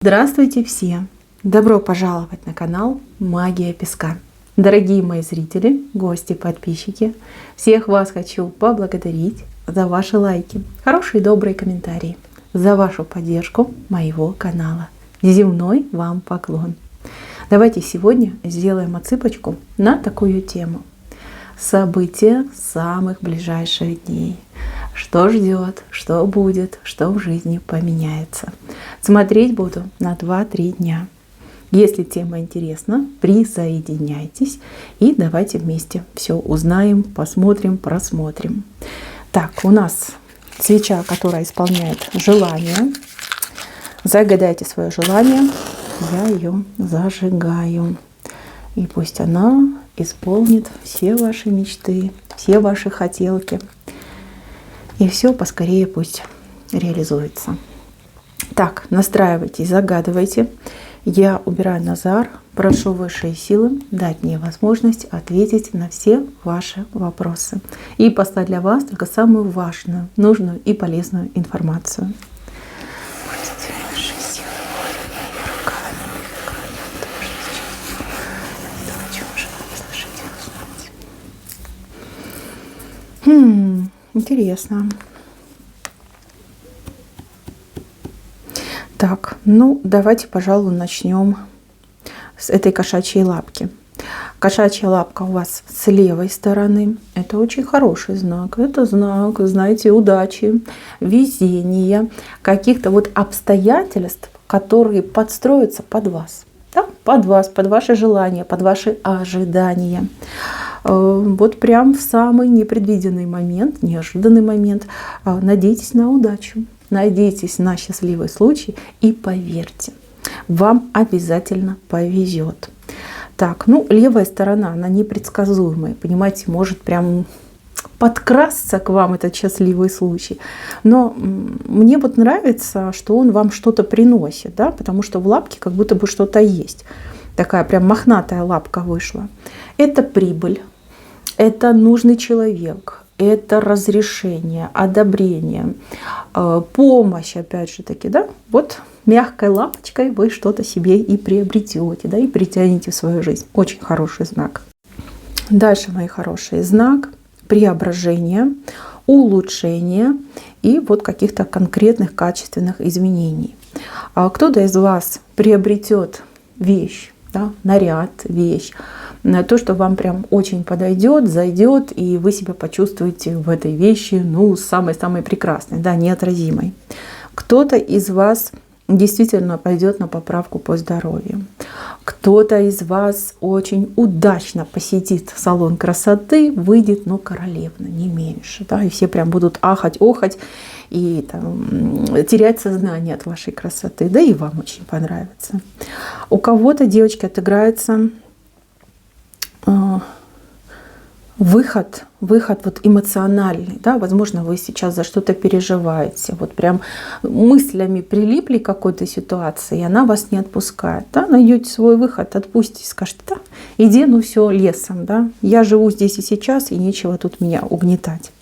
Здравствуйте все! Добро пожаловать на канал Магия Песка. Дорогие мои зрители, гости, подписчики, всех вас хочу поблагодарить за ваши лайки, хорошие добрые комментарии, за вашу поддержку моего канала. Земной вам поклон! Давайте сегодня сделаем отсыпочку на такую тему. События самых ближайших дней. Что ждет, что будет, что в жизни поменяется. Смотреть буду на 2-3 дня. Если тема интересна, присоединяйтесь и давайте вместе все узнаем, посмотрим, просмотрим. Так, у нас свеча, которая исполняет желание. Загадайте свое желание, я ее зажигаю. И пусть она исполнит все ваши мечты, все ваши хотелки. И все поскорее пусть реализуется. Так, настраивайтесь, загадывайте. Я убираю Назар, прошу высшие силы дать мне возможность ответить на все ваши вопросы. И послать для вас только самую важную, нужную и полезную информацию. Интересно. Так, ну давайте, пожалуй, начнем с этой кошачьей лапки. Кошачья лапка у вас с левой стороны. Это очень хороший знак. Это знак, знаете, удачи, везения, каких-то вот обстоятельств, которые подстроятся под вас. Да? Под вас, под ваши желания, под ваши ожидания. Вот прям в самый непредвиденный момент, неожиданный момент, надейтесь на удачу, надейтесь на счастливый случай и поверьте, вам обязательно повезет. Так, ну левая сторона, она непредсказуемая, понимаете, может прям подкрасться к вам этот счастливый случай. Но мне вот нравится, что он вам что-то приносит, да, потому что в лапке как будто бы что-то есть. Такая прям мохнатая лапка вышла. Это прибыль, это нужный человек, это разрешение, одобрение, помощь, опять же таки, да. Вот мягкой лапочкой вы что-то себе и приобретете, да, и притянете в свою жизнь. Очень хороший знак. Дальше, мои хорошие, знак преображения, улучшения и вот каких-то конкретных качественных изменений. Кто-то из вас приобретет вещь, да, наряд, вещь, то, что вам прям очень подойдет, зайдет, и вы себя почувствуете в этой вещи, ну, самой-самой прекрасной, да, неотразимой. Кто-то из вас действительно пойдет на поправку по здоровью. Кто-то из вас очень удачно посетит салон красоты, выйдет, ну, королевна, не меньше, да, и все прям будут ахать, охать и там, терять сознание от вашей красоты, да, и вам очень понравится. У кого-то, девочки, отыграется выход вот эмоциональный, да, возможно, вы сейчас за что-то переживаете, вот прям мыслями прилипли к какой-то ситуации, и она вас не отпускает, да, найдете свой выход, отпустите, скажете, да, иди, ну все, лесом, да, я живу здесь и сейчас, и нечего тут меня угнетать.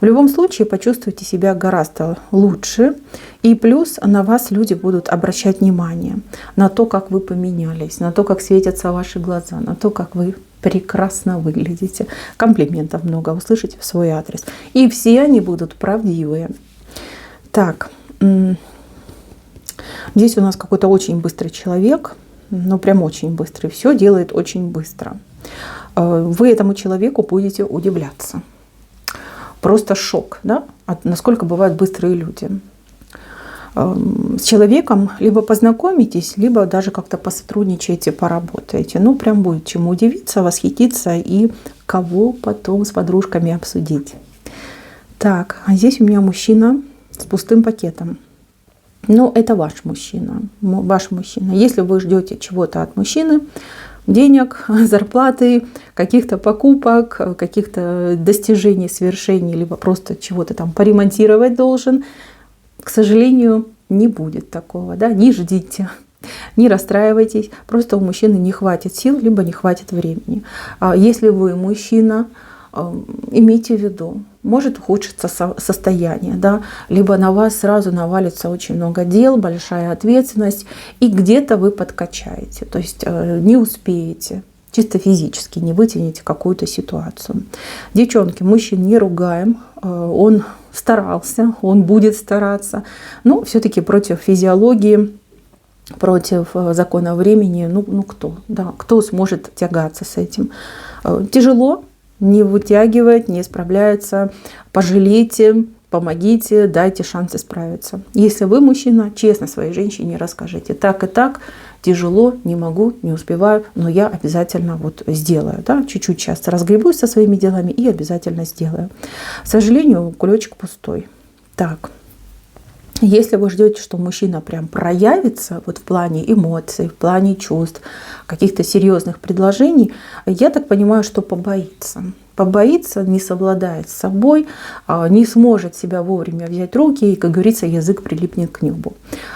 В любом случае почувствуйте себя гораздо лучше, и плюс на вас люди будут обращать внимание на то, как вы поменялись, на то, как светятся ваши глаза, на то, как вы прекрасно выглядите. Комплиментов много услышите в свой адрес. И все они будут правдивые. Так, здесь у нас какой-то очень быстрый человек, ну прям очень быстрый, все делает очень быстро. Вы этому человеку будете удивляться. Просто шок, да, насколько бывают быстрые люди. С человеком либо познакомитесь, либо даже как-то посотрудничаете, поработаете. Ну, прям будет чему удивиться, восхититься и кого потом с подружками обсудить. Так, а здесь у меня мужчина с пустым пакетом. Ну, это ваш мужчина. Если вы ждете чего-то от мужчины, денег, зарплаты, каких-то покупок, каких-то достижений, свершений, либо просто чего-то там поремонтировать должен, к сожалению, не будет такого, да, не ждите, не расстраивайтесь, просто у мужчины не хватит сил, либо не хватит времени. Если вы мужчина, имейте в виду, может ухудшиться состояние, да, либо на вас сразу навалится очень много дел, большая ответственность, и где-то вы подкачаете, то есть не успеете, чисто физически не вытянете какую-то ситуацию. Девчонки, мужчин не ругаем, он старался, он будет стараться, но все-таки против физиологии, против закона времени, ну кто, да, кто сможет тягаться с этим? Тяжело, не вытягивает, не справляется, пожалейте, помогите, дайте шанс исправиться. Если вы мужчина, честно своей женщине расскажите, так и так, тяжело, не могу, не успеваю, но я обязательно вот сделаю. Да? Чуть-чуть часто разгребусь со своими делами и обязательно сделаю. К сожалению, кулечек пустой. Так. Если вы ждете, что мужчина прям проявится вот в плане эмоций, в плане чувств, каких-то серьезных предложений, я так понимаю, что побоится. Побоится, не совладает с собой, не сможет себя вовремя взять в руки, и, как говорится, язык прилипнет к небу.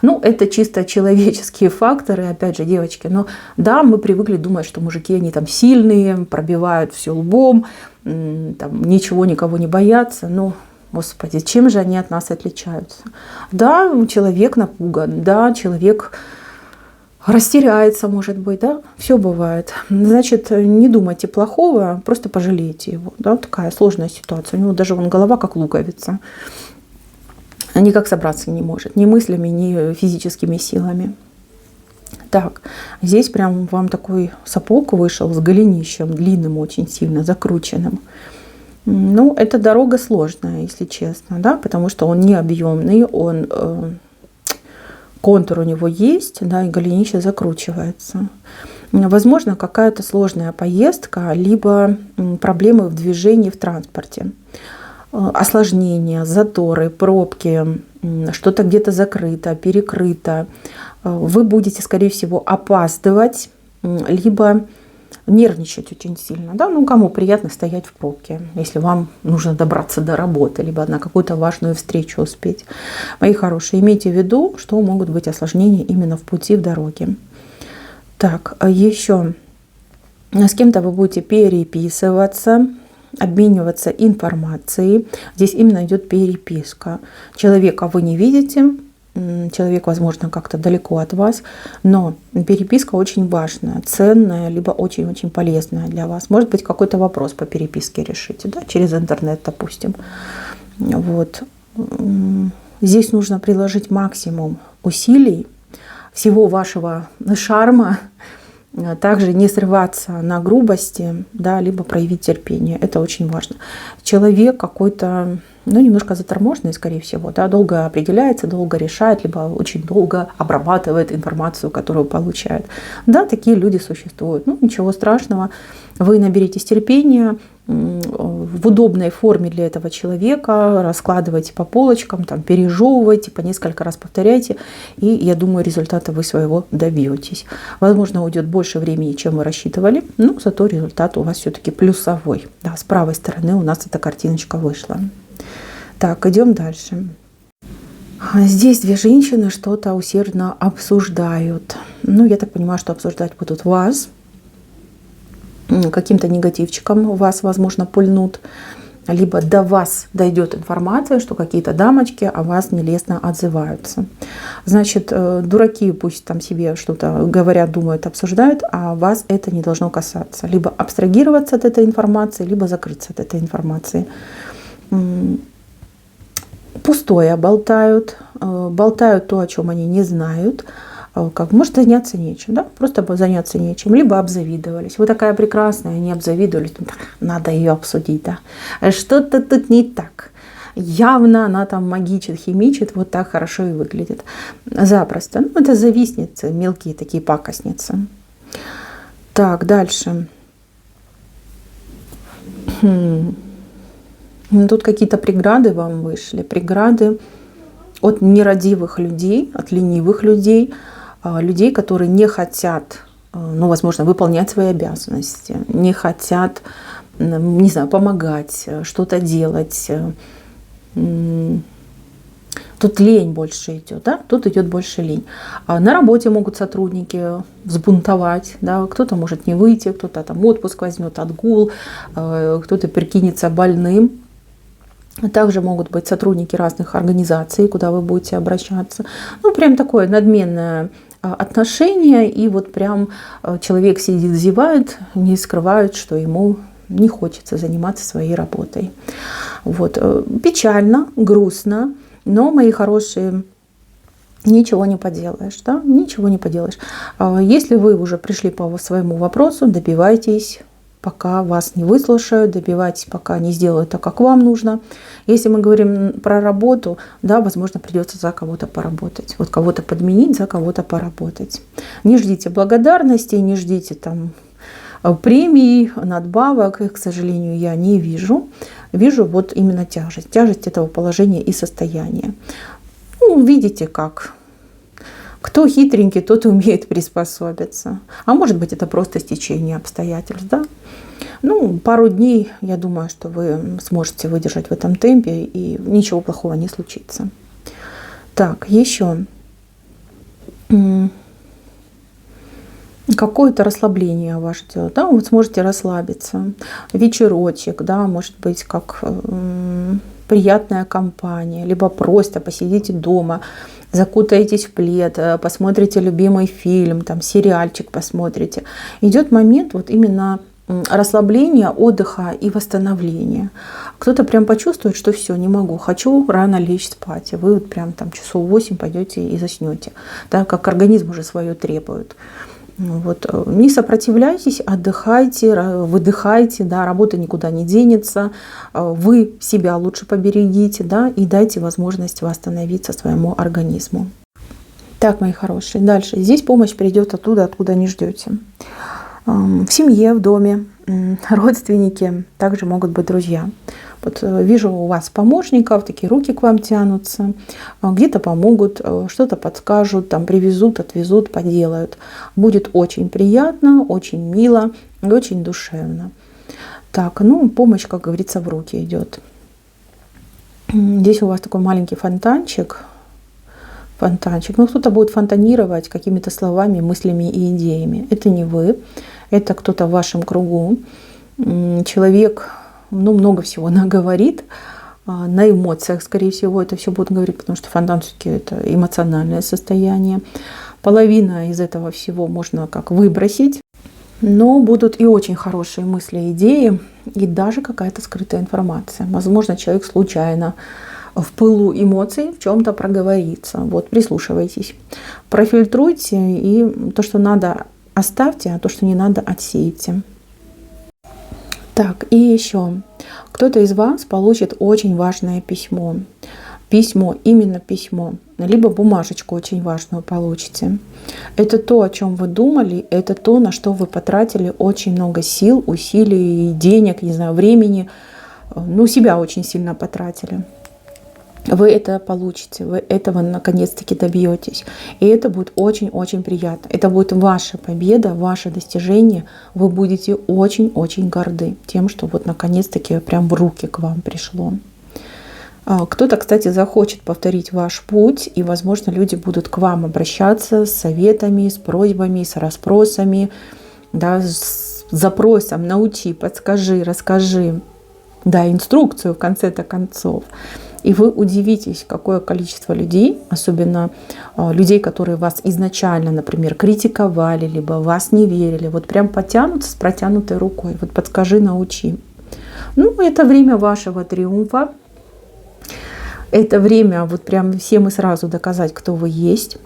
Ну, это чисто человеческие факторы, опять же, девочки. Но да, мы привыкли думать, что мужики, они там сильные, пробивают все лбом, там, ничего, никого не боятся, но... Господи, чем же они от нас отличаются? Да, человек напуган, да, человек растеряется, может быть, да, все бывает. Значит, не думайте плохого, просто пожалейте его. Да, такая сложная ситуация. У него даже вон голова как луковица. Никак собраться не может, ни мыслями, ни физическими силами. Так, здесь прям вам такой сапог вышел с голенищем, длинным очень сильно, закрученным. Ну, эта дорога сложная, если честно, да, потому что он не объемный, он, контур у него есть, да, и голенище закручивается. Возможно, какая-то сложная поездка, либо проблемы в движении в транспорте. Осложнения, заторы, пробки, что-то где-то закрыто, перекрыто. Вы будете, скорее всего, опаздывать, либо нервничать очень сильно. Да? Ну, кому приятно стоять в пробке, если вам нужно добраться до работы, либо на какую-то важную встречу успеть. Мои хорошие, имейте в виду, что могут быть осложнения именно в пути, в дороге. Так, еще с кем-то вы будете переписываться, обмениваться информацией. Здесь именно идет переписка. Человека вы не видите, человек, возможно, как-то далеко от вас, но переписка очень важная, ценная, либо очень-очень полезная для вас. Может быть, какой-то вопрос по переписке решите, да, через интернет, допустим. Вот. Здесь нужно приложить максимум усилий, всего вашего шарма, также не срываться на грубости, да, либо проявить терпение. Это очень важно. Человек какой-то, ну, немножко заторможенный, скорее всего, да, долго определяется, долго решает, либо очень долго обрабатывает информацию, которую получает. Да, такие люди существуют. Ну, ничего страшного. Вы наберитесь терпения, в удобной форме для этого человека, раскладывайте по полочкам, там, пережевывайте, по несколько раз повторяйте, и я думаю, результата вы своего добьетесь. Возможно, уйдет больше времени, чем вы рассчитывали, но зато результат у вас все-таки плюсовой. Да, с правой стороны у нас эта картиночка вышла. Так, идем дальше. Здесь две женщины что-то усердно обсуждают. Ну, я так понимаю, что обсуждать будут вас. Каким-то негативчиком вас, возможно, пульнут, либо до вас дойдет информация, что какие-то дамочки о вас нелестно отзываются. Значит, дураки пусть там себе что-то говорят, думают, обсуждают, а вас это не должно касаться. Либо абстрагироваться от этой информации, либо закрыться от этой информации. Пустое болтают, болтают то, о чем они не знают. Как может заняться нечем, да? Просто заняться нечем, либо обзавидовались. Вы такая прекрасная, они обзавидовались, надо ее обсудить, да? Что-то тут не так. Явно она там магичит, химичит, вот так хорошо и выглядит. Запросто. Ну, это завистницы, мелкие такие пакостницы. Так, дальше. Тут какие-то преграды вам вышли, преграды от нерадивых людей, от ленивых людей, людей, которые не хотят, ну, возможно, выполнять свои обязанности, не хотят, не знаю, помогать, что-то делать. Тут лень больше идет, да? Тут идет больше лень. А на работе могут сотрудники взбунтовать, да? Кто-то может не выйти, кто-то там отпуск возьмет, отгул, кто-то прикинется больным. Также могут быть сотрудники разных организаций, куда вы будете обращаться. Ну, прям такое надменное отношение, и вот прям человек сидит, зевает, не скрывает, что ему не хочется заниматься своей работой. Вот. Печально, грустно, но, мои хорошие, ничего не поделаешь, да? Ничего не поделаешь. Если вы уже пришли по своему вопросу, добивайтесь, пока вас не выслушают, добивайтесь, пока не сделают так, как вам нужно. Если мы говорим про работу, да, возможно, придется за кого-то поработать. Вот кого-то подменить, за кого-то поработать. Не ждите благодарности, не ждите там премий, надбавок. Их, к сожалению, я не вижу. Вижу вот именно тяжесть. Тяжесть этого положения и состояния. Ну, видите как. Кто хитренький, тот и умеет приспособиться. А может быть, это просто стечение обстоятельств, да? Ну, пару дней, я думаю, что вы сможете выдержать в этом темпе, и ничего плохого не случится. Так, еще. Какое-то расслабление вас ждет, да? Вы сможете расслабиться. Вечерочек, да, может быть, как приятная компания, либо просто посидите дома, закутаетесь в плед, посмотрите любимый фильм, там, сериальчик посмотрите. Идет момент вот именно расслабления, отдыха и восстановления. Кто-то прям почувствует, что все, не могу, хочу рано лечь спать. И вы вот прям там часов 8 пойдете и заснете, так как организм уже свое требует. Вот. Не сопротивляйтесь, отдыхайте, выдыхайте, да, работа никуда не денется, вы себя лучше поберегите, да, и дайте возможность восстановиться своему организму. Так, мои хорошие, дальше. Здесь помощь придет оттуда, откуда не ждете. В семье, в доме, родственники, также могут быть друзья. Вот вижу у вас помощников, такие руки к вам тянутся, где-то помогут, что-то подскажут, там привезут, отвезут, поделают. Будет очень приятно, очень мило и очень душевно. Так, ну, помощь, как говорится, в руки идет. Здесь у вас такой маленький фонтанчик. Ну, кто-то будет фонтанировать какими-то словами, мыслями и идеями. Это не вы, это кто-то в вашем кругу. Человек, ну, много всего наговорит, на эмоциях, скорее всего, это все будет говорить, потому что фонтан все-таки это эмоциональное состояние. Половина из этого всего можно как выбросить, но будут и очень хорошие мысли, идеи, и даже какая-то скрытая информация. Возможно, человек случайно в пылу эмоций в чем-то проговорится. Вот, прислушивайтесь, профильтруйте, и то, что надо, оставьте, а то, что не надо, отсейте. Так, и еще. Кто-то из вас получит очень важное письмо. Именно письмо. Либо бумажечку очень важную получите. Это то, о чем вы думали, это то, на что вы потратили очень много сил, усилий, денег, не знаю, времени. Ну, себя очень сильно потратили. Вы это получите, вы этого наконец-таки добьетесь. И это будет очень-очень приятно. Это будет ваша победа, ваше достижение. Вы будете очень-очень горды тем, что вот наконец-таки прям в руки к вам пришло. Кто-то, кстати, захочет повторить ваш путь, и, возможно, люди будут к вам обращаться с советами, с просьбами, с расспросами, да, с запросом «научи, подскажи, расскажи», да, инструкцию в конце-то концов. И вы удивитесь, какое количество людей, особенно людей, которые вас изначально, например, критиковали, либо вас не верили, вот прям потянутся с протянутой рукой. Вот подскажи, научи. Ну, это время вашего триумфа. Это время вот прям всем и сразу доказать, кто вы есть.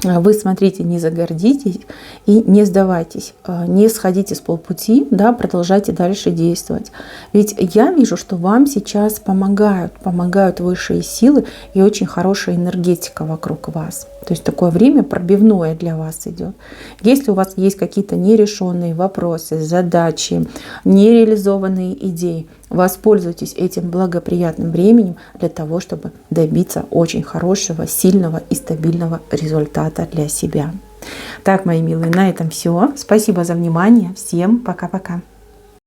Вы смотрите, не загордитесь и не сдавайтесь, не сходите с полпути, да, продолжайте дальше действовать. Ведь я вижу, что вам сейчас помогают высшие силы и очень хорошая энергетика вокруг вас. То есть такое время пробивное для вас идет. Если у вас есть какие-то нерешенные вопросы, задачи, нереализованные идеи, воспользуйтесь этим благоприятным временем для того, чтобы добиться очень хорошего, сильного и стабильного результата для себя. Так, мои милые, на этом все. Спасибо за внимание. Всем пока-пока.